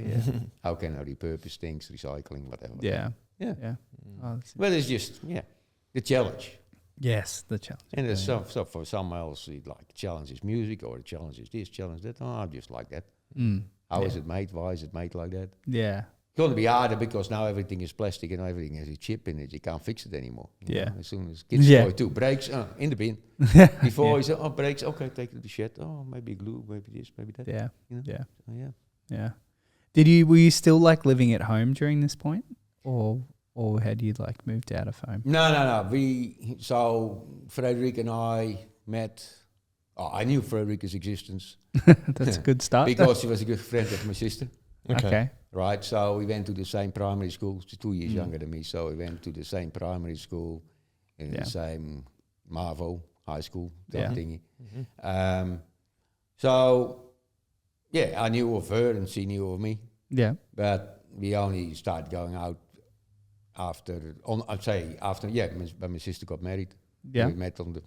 How can I repurpose things, recycling, whatever. Yeah. Yeah. Oh, Well, it's just, the challenge. yes, the challenge. And there's so for someone else, like challenge is music, or the challenge is this, challenge that. I just like that. How is it made? Why is it made like that? Yeah. It's going to be harder because now everything is plastic and everything has a chip in it. You can't fix it anymore. Yeah. As soon as kids toy too breaks, in the bin. Before you say, breaks, okay, take it to the shed. Oh, maybe glue, maybe this, maybe that. Yeah. Yeah. Yeah. Were you still like living at home during this point, or had you like moved out of home? No. So Frederica and I met. I knew Frederica's existence. That's a good start. Because she was a good friend of my sister. Okay. Right, so we went to the same primary school. She's 2 years younger than me, so we went to the same primary school in the same Marvo high school thingy. So, I knew of her and she knew of me. Yeah. But we only started going out after when my sister got married. Yeah. We met on the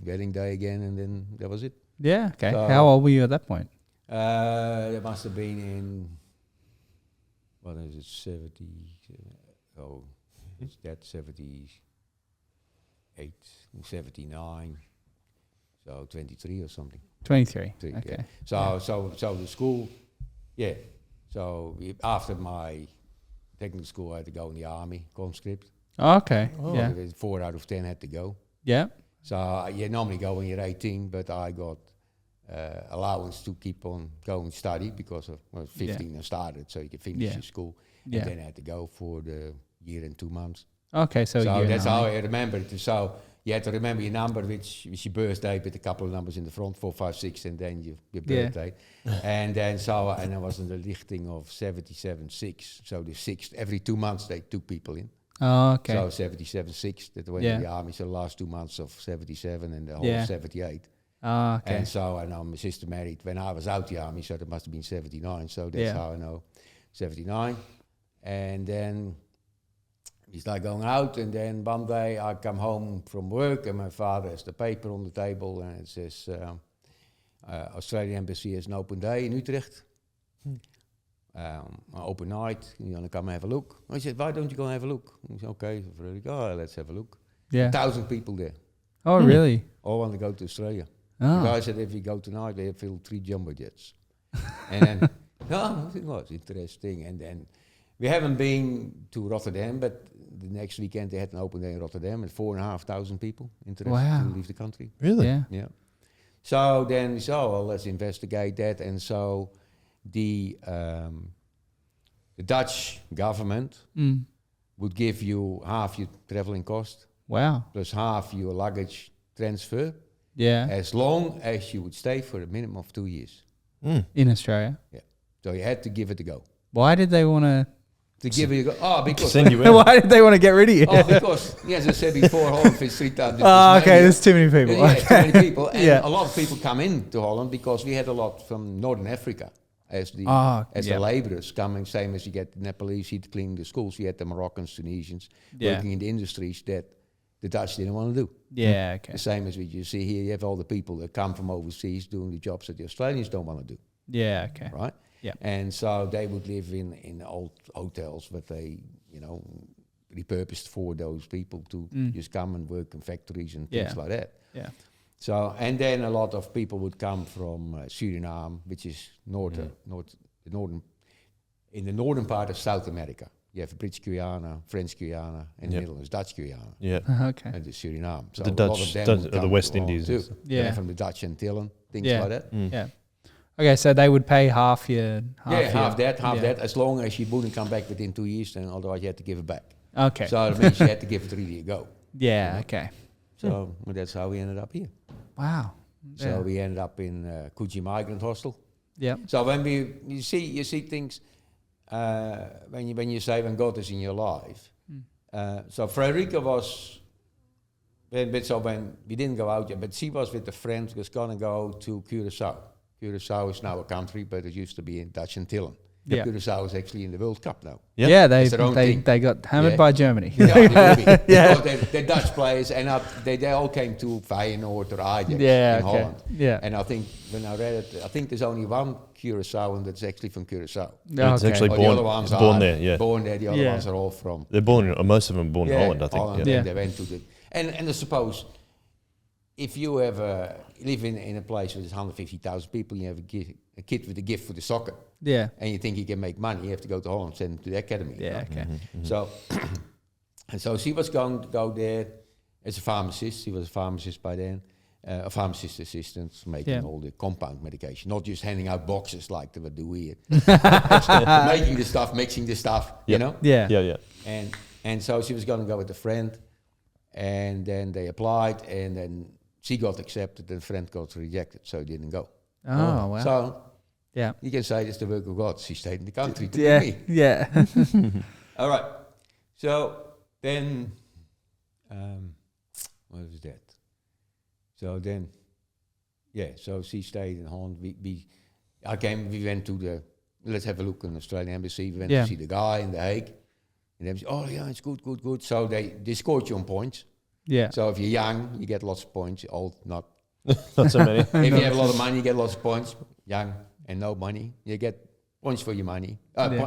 wedding day again, and then that was it. Yeah. Okay. So how old were you at that point? That must have been in, what is it, 70, is that 78, 79, so 23 or something. 23, okay. Yeah. So the school, so after my technical school I had to go in the army, conscript. Oh, okay, 4 out of 10 had to go. Yeah. So you normally go when you're 18, but I got allowance to keep on going study because of 15 I started, so you could finish your school, and then I had to go for the year and 2 months. Okay, so that's how I remember it. So you had to remember your number, which is your birthday, with a couple of numbers in the front, 4, 5, 6, and then your birthday. And then and I was in the lichting of 77.6. So the 6th, every 2 months they took people in. Oh, okay. So 77.6, that went in the army. So the last 2 months of 77 and the whole 78. Oh, okay. And so I know my sister married when I was out the army, so that must have been 79. So that's how I know 79. And then we start going out, and then one day I come home from work, and my father has the paper on the table, and it says, Australian Embassy has an open day in Utrecht. Open night, you want to come and have a look? I said, why don't you go and have a look? He said, okay, let's have a look. 1,000 people there. Oh, really? All want to go to Australia. Oh. The guy said, if you go tonight, they fill 3 jumbo jets. And then, it was interesting. And then we haven't been to Rotterdam, but the next weekend they had an open day in Rotterdam, and 4,500 people interested to leave the country. Really? Yeah. So then we said, let's investigate that. And so the Dutch government would give you half your traveling cost. Wow. Plus half your luggage transfer. Yeah. As long as you would stay for a minimum of 2 years. In Australia? Yeah. So you had to give it a go. Why did they want to give it a go? Oh, because... Send you in. Why did they want to get rid of you? Oh, because, as I said before, Holland fits 3,000. Oh, okay, there's too many people. Yeah, too many people. And a lot of people come into Holland because we had a lot from Northern Africa as the labourers coming, same as you get the Nepalese here to clean the schools. You had the Moroccans, Tunisians working in the industries that the Dutch didn't want to do. Yeah, okay. The same as you see here, you have all the people that come from overseas doing the jobs that the Australians don't want to do. Yeah, okay. Right? Yeah. And so they would live in old hotels, but they, repurposed for those people to just come and work in factories and things like that. Yeah. So, and then a lot of people would come from Suriname, which is in the northern part of South America. You have British Guyana, French Guyana, and the Netherlands, Dutch Guyana. Yeah. Okay. And the Suriname. So the Dutch, the West Indies. Too. Yeah. From the Dutch Antillen, things like that. Yeah. Okay, so they would pay half your... half your, that, as long as she wouldn't come back within 2 years, then otherwise you had to give it back. Okay. So that means you had to give it really a go. Yeah, okay. So that's how we ended up here. Wow. So we ended up in Coogee Migrant Hostel. Yeah. So when you see things, when you say when God is in your life. So Frederica was, when we didn't go out yet, but she was with a friend who was going to go to Curaçao. Curaçao is now a country, but it used to be in Dutch Antillen. Yeah. Curaçao is actually in the World Cup now. Yep. Yeah, they got hammered by Germany. Yeah, they will be. Yeah. Because they're Dutch players, and they all came to Feyenoord or Ajax in Holland. Yeah. And I think when I read it, I think there's only one Curaçaoan that's actually from Curaçao. It's actually Or born, the other ones born are there, yeah. born there. The other ones are all from. They're born, most of them born in Holland, I think. Holland, Yeah. and they went to the. And I suppose if you ever live in a place where there's 150,000 people, you have a kid with a gift for the soccer. Yeah. And you think you can make money, you have to go to Holland, send him to the academy. Yeah, okay. So, and so she was going to go there as a pharmacist. She was a pharmacist by then, a pharmacist assistant, making all the compound medication, not just handing out boxes like they would do here. Making the stuff, mixing the stuff, you know? Yeah. Yeah. And so she was going to go with a friend, and then they applied, and then she got accepted, and the friend got rejected, so he didn't go. Oh, wow. So, yeah. you can say it's the work of God. She stayed in the country to Yeah. me. Yeah. All right. So then, what was that? So then, so she stayed in Holland. We went to the, let's have a look in the Australian embassy. We went to see the guy in The Hague. And they said, oh yeah, it's good. So they scored you on points. Yeah. So if you're young, you get lots of points. Old, not. Not so many. If you have a lot of money, you get lots of points. Young and no money, you get points for your money.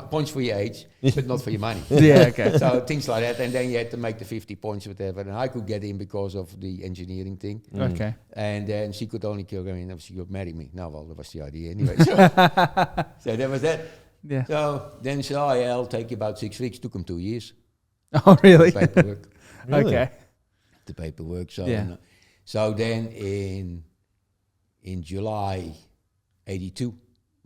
Points for your age, but not for your money. Yeah, okay. So things like that. And then you had to make the 50 points, whatever. And I could get in because of the engineering thing. Okay. And then she could only kill me, and she could marry me. No, well, that was the idea anyway. So that was that. Yeah. So then she said, oh yeah, I'll take you about 6 weeks. Took him 2 years. Oh, really? The paperwork. Really? Okay. The paperwork. So, Yeah. So then in July 82,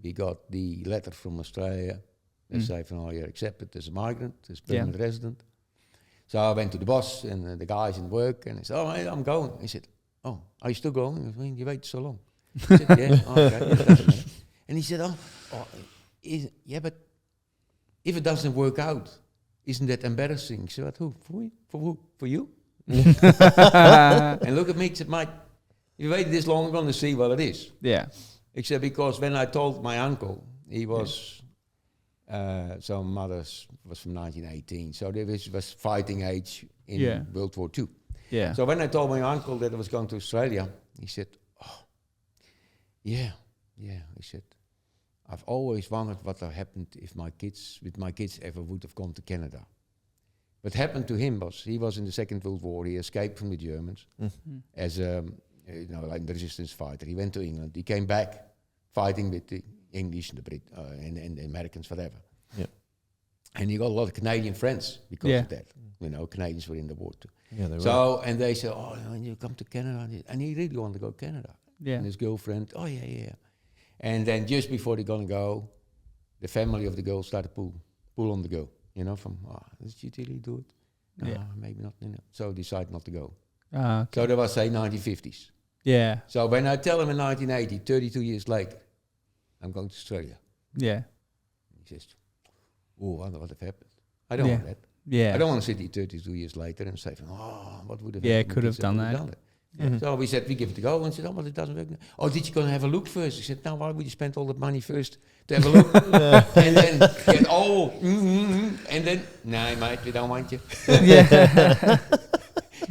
we got the letter from Australia. They say, oh, you're accepted as a migrant, as permanent resident. So I went to the boss and the guys in work, and I said, oh, I'm going. He said, oh, are you still going? I mean, you waited so long. I said, yeah, okay. And he said, but if it doesn't work out, isn't that embarrassing? I said, who? For who? For you? And look at me, if you waited this long, I'm going to see what it is. Yeah. Except because when I told my uncle, he was, so mother was from 1918, so there was fighting age in World War II. Yeah. So when I told my uncle that I was going to Australia, he said, oh, yeah. He said, I've always wondered what would happen if my kids ever would have gone to Canada. What happened to him was he was in the Second World War. He escaped from the Germans as a like the resistance fighter. He went to England. He came back fighting with the English and the Brit and the Americans, whatever. Yeah. And he got a lot of Canadian friends because of that. Canadians were in the war too. Yeah, they were. So and they said, "Oh, you come to Canada," and he really wanted to go to Canada. Yeah. And his girlfriend, "Oh yeah." And then just before they're gonna go, the family of the girl started pull on the girl. Did she really do it? No, maybe not. So decide not to go. Okay. So that was, say, 1950s. Yeah. So when I tell him in 1980, 32 years later, I'm going to Australia. Yeah. He says, oh, what have happened? I don't want that. Yeah. I don't want to sit here 32 years later and say, what would have happened? Yeah, could have done that. So we said, we give it a go. And said, but it doesn't work. Oh, did you go and have a look first? He said, no, why would you spend all that money first to have a look? And then get and then, no, mate, we don't want you. Yeah.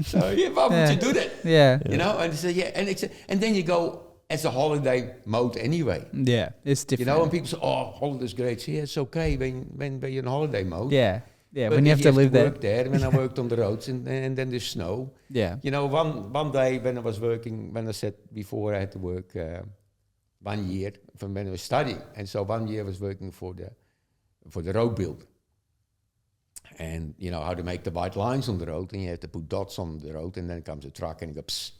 So why would you do that? Yeah. And said, and then you go as a holiday mode anyway. Yeah, it's different. And people say, holiday's great. See, it's okay when you're in holiday mode. Yeah. Yeah, but when you have to live there. Work there. When I worked on the roads and then there's snow. Yeah. One day when I was working, when I said before I had to work 1 year from when I was studying. And so 1 year I was working for the road build. And how to make the white lines on the road, and you have to put dots on the road, and then comes a truck and it goes,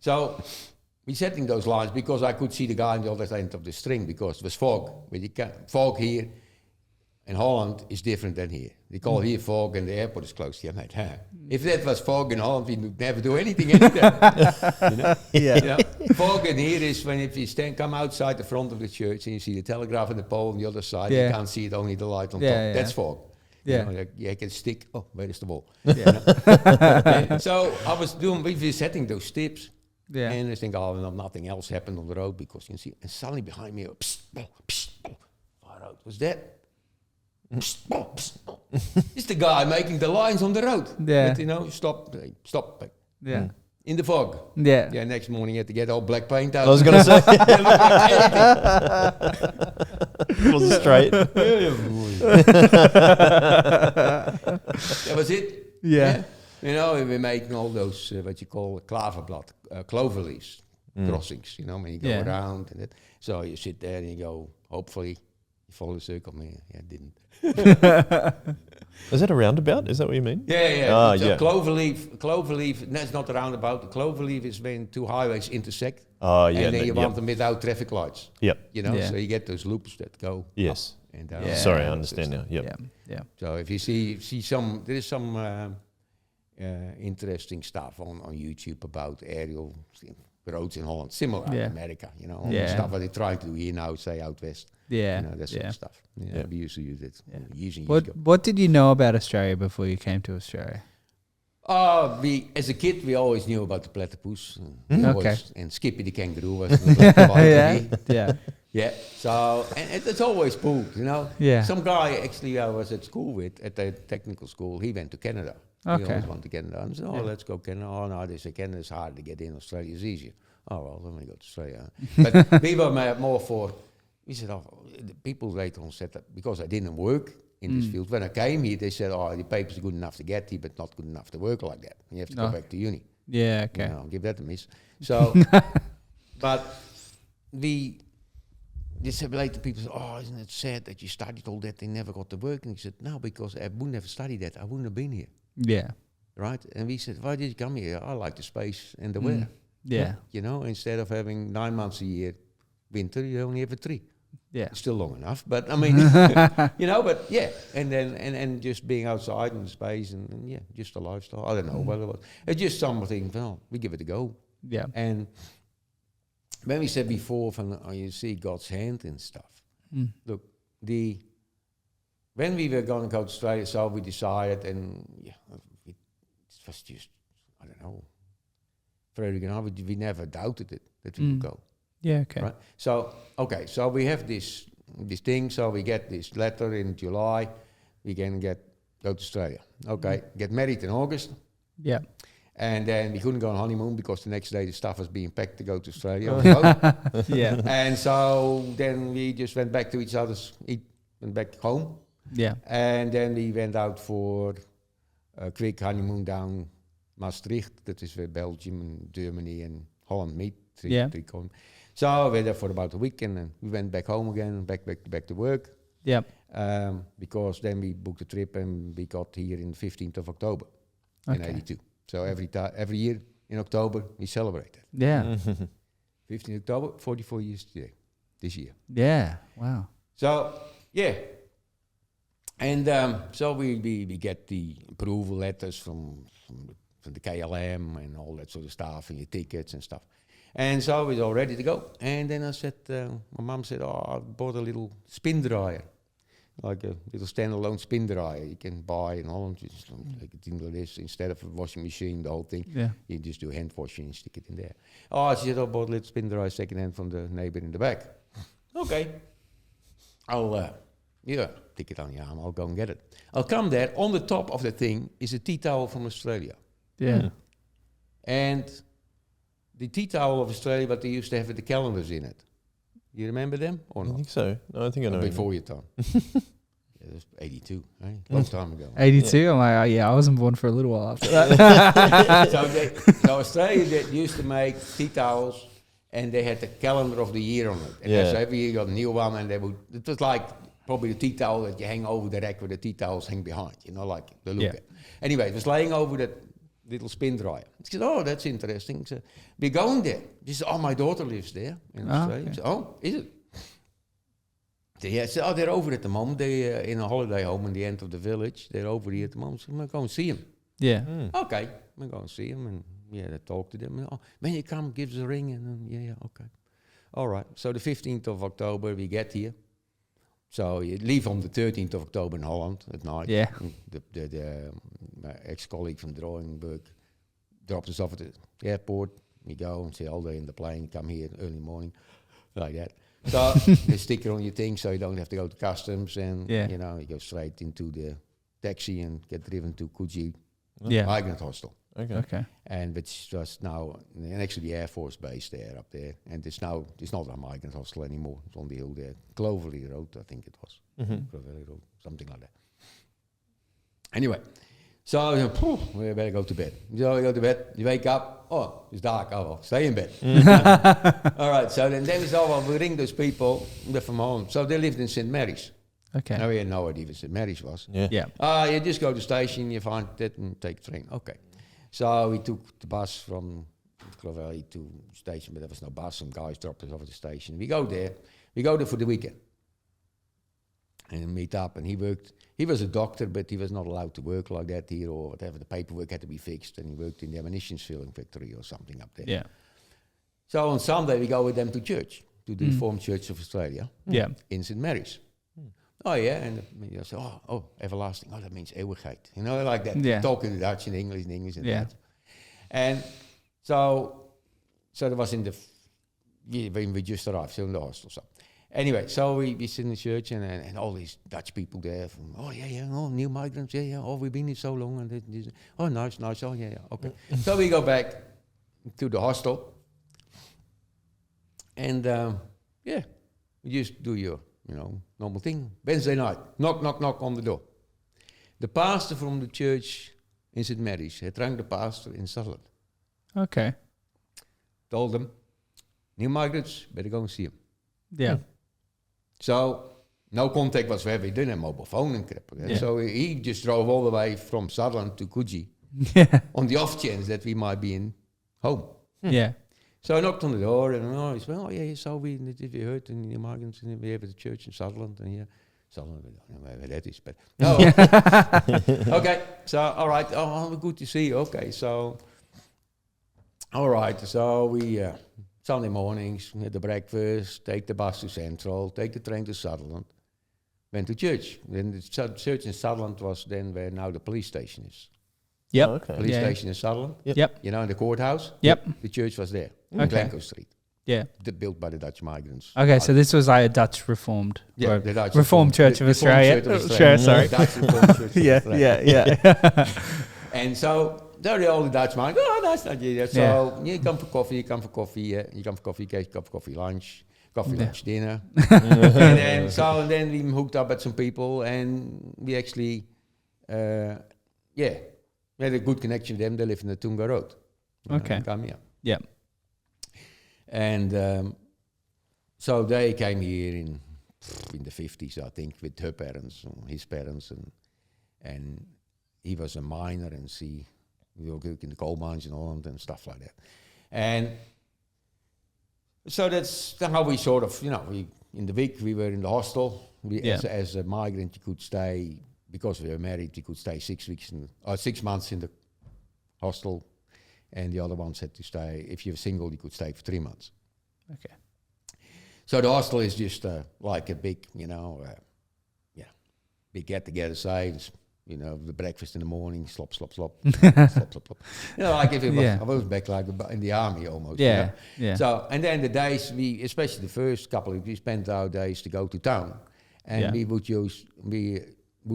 So we setting those lines because I could see the guy on the other end of the string because it was fog. Fog here in Holland is different than here. They call here fog and the airport is closed. Yeah, mate. Huh? If that was fog in Holland, we would never do anything anytime. You know? Yeah. You know? Fog in here is when if you come outside the front of the church and you see the telegraph and the pole on the other side, you can't see it, only the light on top. Yeah. That's fog. Yeah. You know, you can stick, where is the wall? Yeah. You know? So I was we were setting those tips. Yeah. And I think, nothing else happened on the road because you can see, and suddenly behind me, far out was that. It's the guy making the lines on the road. Yeah. But, you know, stop. Yeah. In the fog. Yeah. Yeah, next morning you had to get all black paint out. I was going to say. It was straight. That was it. Yeah. You know, we were making all those, what you call clover leaves crossings, you know, when you go around. And so you sit there and you go, hopefully, you follow the circle. Man, yeah, I didn't. Is that a roundabout? Is that what you mean? Yeah. So yeah. Clover leaf, that's not a roundabout. The clover leaf is when two highways intersect. Oh, yeah. And then you want them without traffic lights. Yep. You know, Yeah. so you get those loops that go Yes. up and down. Yeah. Sorry, I understand now. Yep. Yeah. So if you see there is some interesting stuff on YouTube about aerial roads in Holland, similar to America, you know, all the stuff that they try to do here now, say out west. Yeah. You know, that sort of stuff. Yeah, we used to use it. Years and years ago. What did you know about Australia before you came to Australia? As a kid, we always knew about the platypus. Okay. And Skippy the kangaroo was the Yeah. So, and it's always pulled, you know. Yeah. Some guy actually I was at school with, at the technical school, he went to Canada. Okay. He always went to Canada. And said, let's go Canada. Oh, no, they say Canada's hard to get in. Australia is easier. Oh, well, then we go to Australia. But we were more for, we said, the people later on said that because I didn't work in this field. When I came here, they said, the papers are good enough to get here, but not good enough to work like that. You have to go back to uni. Yeah, okay. You know, give that a miss. So, but they said later, people said, isn't it sad that you studied all that and never got to work? And he said, no, because I wouldn't have studied that. I wouldn't have been here. Yeah. Right? And we said, why did you come here? I like the space and the weather. Yeah. You know, instead of having 9 months a year winter, you only have 3. Yeah. Still long enough, but I mean, you know, but yeah, and then and just being outside in the space and yeah, just a lifestyle. I don't know what it was. It's just something. Well, we give it a go. Yeah. And when we said before, you see God's hand and stuff. Look, when we were going to go to Australia, so we decided, and yeah, it was just I don't know. Frederica and I, we never doubted it that we would go. Yeah, okay. Right. So we have this thing. So we get this letter in July. We can go to Australia. Okay, get married in August. Yeah. And then we couldn't go on honeymoon because the next day the stuff was being packed to go to Australia. Yeah. And so then we just went back to each other's, went back home. Yeah. And then we went out for a quick honeymoon down Maastricht. That is where Belgium and Germany and Holland meet. Three So we were there for about a week, and then we went back home again, back to work. Yeah. Because then we booked a trip and we got here in 15th of October in '82. So every year in October we celebrate it. Yeah. 15th October, 44 years today, this year. Yeah. Wow. So yeah, and so we get the approval letters from the KLM and all that sort of stuff, and your tickets and stuff. And so we were all ready to go. And then I said, my mom said, I bought a little spin dryer, like a little standalone spin dryer you can buy in Holland. Just like it in this, instead of a washing machine, the whole thing. Yeah. You just do hand washing and stick it in there. She said, I bought a little spin dryer secondhand from the neighbor in the back. Okay. I'll, take it on your arm, I'll go and get it. I'll come there. On the top of the thing is a tea towel from Australia. Yeah. And the tea towel of Australia, but they used to have the calendars in it. You remember them or not? I think so. No, I think I know. Before your time. It was 82, right? Long time ago. 82? Yeah. I'm like, I wasn't born for a little while after that. So Australia used to make tea towels, and they had the calendar of the year on it. And so every year you got a new one, and it was like probably the tea towel that you hang over the rack where the tea towels hang behind, you know, like the look at. Anyway, it was laying over little spin dryer. He said, oh, that's interesting. So we're going there. He said, oh, my daughter lives there in Australia. Okay. I said, oh, is it? They said, oh, they're over at the moment. They in a holiday home in the end of the village. They're over here at the moment. So I'm going to go and see him. Yeah. Okay, I'm going to see him. And they talk to them. And, oh, when you come, give us a ring. And yeah, okay. All right. So the 15th of October, we get here. So you leave on the 13th of October in Holland at night. Yeah. My ex-colleague from Driebergen dropped us off at the airport. We go and stay all day in the plane, come here early morning, like that. So the sticker on your thing so you don't have to go to customs and, you go straight into the taxi and get driven to Coogee Migrant Hostel. Okay. And which was now, and actually the Air Force base there, up there. And it's not a migrant hostel anymore. It's on the hill there. Cloverly Road, I think it was. Cloverly Road, something like that. Anyway, so we better go to bed. So we go to bed, you wake up, oh, it's dark, oh well, stay in bed. All right, so then it's all, we ring those people, they're from Holland. So they lived in St. Mary's. Okay. Now we had no idea what St. Mary's was. Yeah. You just go to the station, you find it and take the train. Okay. So we took the bus from Clovelly to the station, but there was no bus. Some guys dropped us off at the station. We go there for the weekend. And meet up, and he was a doctor, but he was not allowed to work like that here or whatever. The paperwork had to be fixed, and he worked in the ammunition filling factory or something up there. Yeah. So on Sunday, we go with them to church, to the Reformed Church of Australia. Yeah. In St. Mary's. Oh, yeah, and I said, oh, everlasting. Oh, that means eeuwigheid. You know, like that. Yeah. Talking in Dutch and English and English and Dutch. And so that was when we just arrived, so in the hostel. So anyway, so we sit in the church and all these Dutch people there from, new migrants, oh, we've been here so long. And this, oh, nice, oh, yeah, okay. So we go back to the hostel. And, you just do your, normal thing. Wednesday night, knock on the door. The pastor from the church in St. Mary's had rang the pastor in Sutherland. Okay. Told them, new migrants, better go and see him. Yeah. So, no contact whatsoever. He didn't have mobile phone and crap. Yeah. So he just drove all the way from Sutherland to Coogee on the off chance that we might be in home. Yeah. So I knocked on the door and he said, so we heard in the migrants and we have a church in Sutherland and Sutherland, I don't know where that is, but no. Okay, so all right, good to see you. Okay, so all right, so we Sunday mornings, we had the breakfast, take the bus to Central, take the train to Sutherland, went to church. Then the church in Sutherland was then where now the police station is. Yep. Oh, okay. Police station in Sutherland. Yep. You know, in the courthouse. Yep. The church was there. Okay. Glencoe Street. Yeah. Built by the Dutch migrants. Okay, so this was like a Dutch Reformed. Yeah, or the Dutch Reformed Church of Australia. Sure, sorry. Dutch Reformed Church of Australia. Yeah. And so there all the Dutch migrants. Oh, that's not you. So you come for coffee, you come for cup of coffee, lunch, lunch, dinner. and then we hooked up at some people, and we actually, we had a good connection with them. They live in the Tunga Road. Okay. Yeah. And so they came here in the 50s, I think, with her parents, his parents, and he was a miner, and we were in the coal mines in Holland and stuff like that. And so that's how we sort of, in the week we were in the hostel. As a migrant, you could stay, because we were married, you could stay 6 months in the hostel, and the other ones had to stay, if you were single, you could stay for 3 months. Okay. So the hostel is just like a big, big get-together size. The breakfast in the morning, slop, slop, slop, slop, slop, slop. Like if it was, I was back like in the army almost. Yeah. So, and then the days, especially the first couple of, we spent our days to go to town. And we would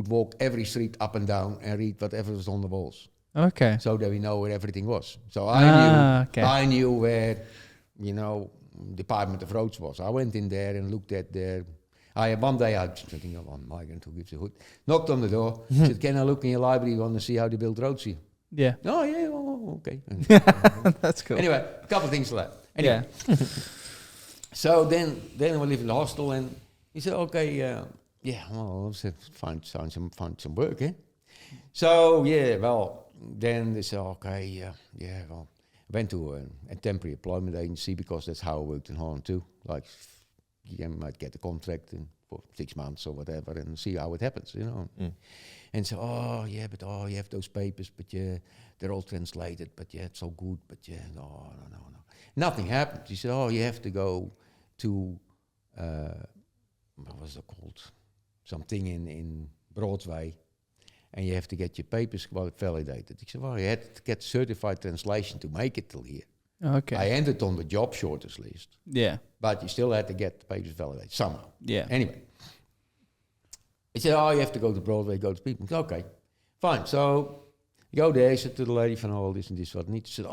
walk every street up and down and read whatever was on the walls. Okay. So that we know where everything was. So I knew where, Department of Roads was. I went in there and looked at their... One day I was thinking, one migrant who gives a hoot. Knocked on the door, said, can I look in your library? You want to see how they build roads here? Yeah. Oh, yeah, okay. That's cool. Anyway, a couple of things like that. Anyway. So then we live in the hostel, and he said, okay, I'll find some work, eh? So, then they said, okay, well, I went to a temporary employment agency because that's how I worked in Holland too. Like, you might get a contract for 6 months or whatever and see how it happens, you know. And so, you have those papers, but they're all translated, but it's so good, but no. Nothing happened. He said, you have to go to, what was it called? Something in Broadway, and you have to get your papers validated. I said, you had to get certified translation to make it till here. Okay. I ended on the job shortage list. Yeah. But you still had to get the papers validated somehow. Yeah. Anyway. He said, you have to go to Broadway, go to people. Said, okay, fine. So you go there, I said to the lady van all this and this, what needs. She said,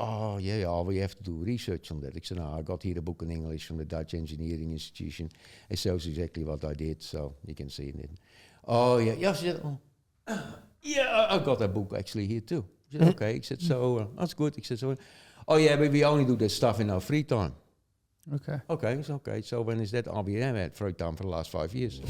we have to do research on that. I said, no, I got here a book in English from the Dutch Engineering Institution. It shows exactly what I did, so you can see it. She said, I got that book actually here too. I said, okay. I said, so that's good. I said, so, but we only do that stuff in our free time. Okay. Okay, it's okay. So when is that? We have had free time for the last 5 years.